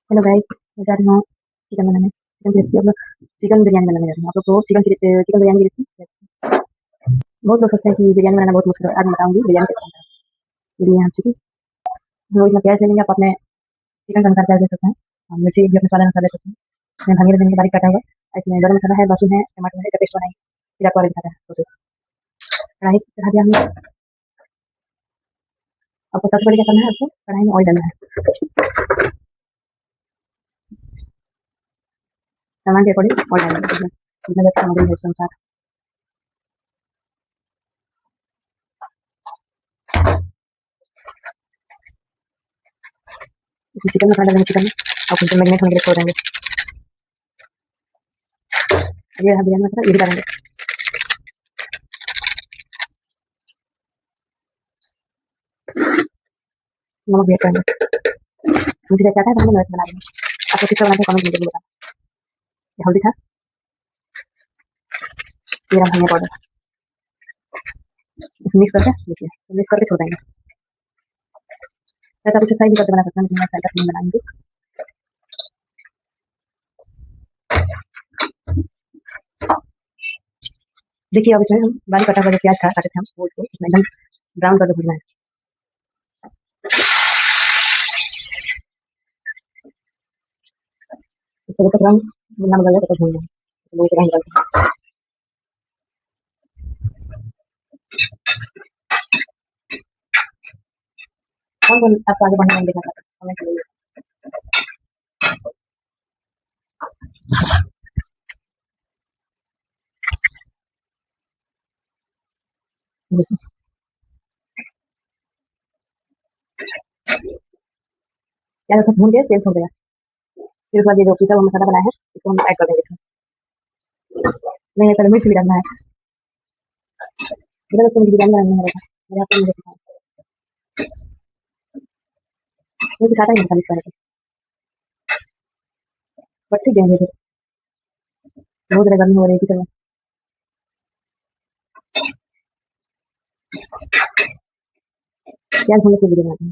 Hello guys, मैं जा रही हूँ चिकन बनाने। चिकन की रेसिपी आप लोग चिकन बिरयानी बनाने जा रही हूँ। आप लोग को चिकन बिरयानी की रेसिपी। बहुत लोग सोचते हैं कि बिरयानी बनाना बहुत मुश्किल है। आज मैं बताऊंगी बिरयानी कैसे बनता है। ये लिए हम चिकन, तो इसमें प्याज ले लेंगे। आप अपने चिकन के अनुसार प्याज ले सकते हैं और मिर्ची भी अपने स्वाद अनुसार ले सकते हैं। इसमें धनिया ले लेंगे बारीक काटा हुआ। इसमें गरम मसाला है, लहसुन है, टमाटर है, इसका पेस्ट बनाएंगे। फिर आपको आगे दिखाता है प्रोसेस। कढ़ाई चढ़ा दिया हमने। आपको सबसे पहले क्या करना है, आपको कढ़ाई में ऑयल डालना है। सामान के अकॉर्डिंग ऑयल डालना है। जितना ज़्यादा सामग्री है उसके अनुसार। इसमें चिकन मसाला डालेंगे। चिकन में और कुछ मैरिनेट होने के लिए छोड़ देंगे। ये रहा बिरयानी मसाला, ये भी डालेंगे। नमक भी ऐड करेंगे। मुझे जैसे आता है तो मैं वैसे बना रही हूँ। आप लोग किस तरह बनाते हैं कमेंट में जरूर बताना। ये हल्दी था, ये रहा धनिया पाउडर। इसे मिक्स करके देखिए, मिक्स करके छोड़ देंगे। वैसे आप इसे फ्राई भी करके बना सकते हैं, लेकिन मैं फ्राई करके नहीं बनाएंगे। देखिए अब इसमें हम बारीक कटा हुआ जो प्याज था काटे थे हम, वो इसको इसमें एकदम ब्राउन करके भूनना है। इसको जब तक रंग ना बदल जाए तब तक भूनना है। तो इसे रंग बदलते हैं। कौन कौन आपको आगे बढ़ने नहीं देखना चाहता है कमेंट करिए। देखिए प्याज को भून के तेल छोड़ देगा। फिर उसके बाद ये जो पिसा हुआ मसाला बनाया है इसको हम ऐड कर देंगे इसमें। नहीं पहले मिर्च भी डालना है। इधर तो मुझे बिरयानी बनानी है मेरे मेरे हाथ में मुझे सिखाया। मुझे सिखाता ही नहीं था मिक्स करने को। बट सीख जाएंगे फिर। बहुत ज़्यादा गर्मी हो रही है किचन में। प्याज भूनने के लिए बनाते हैं।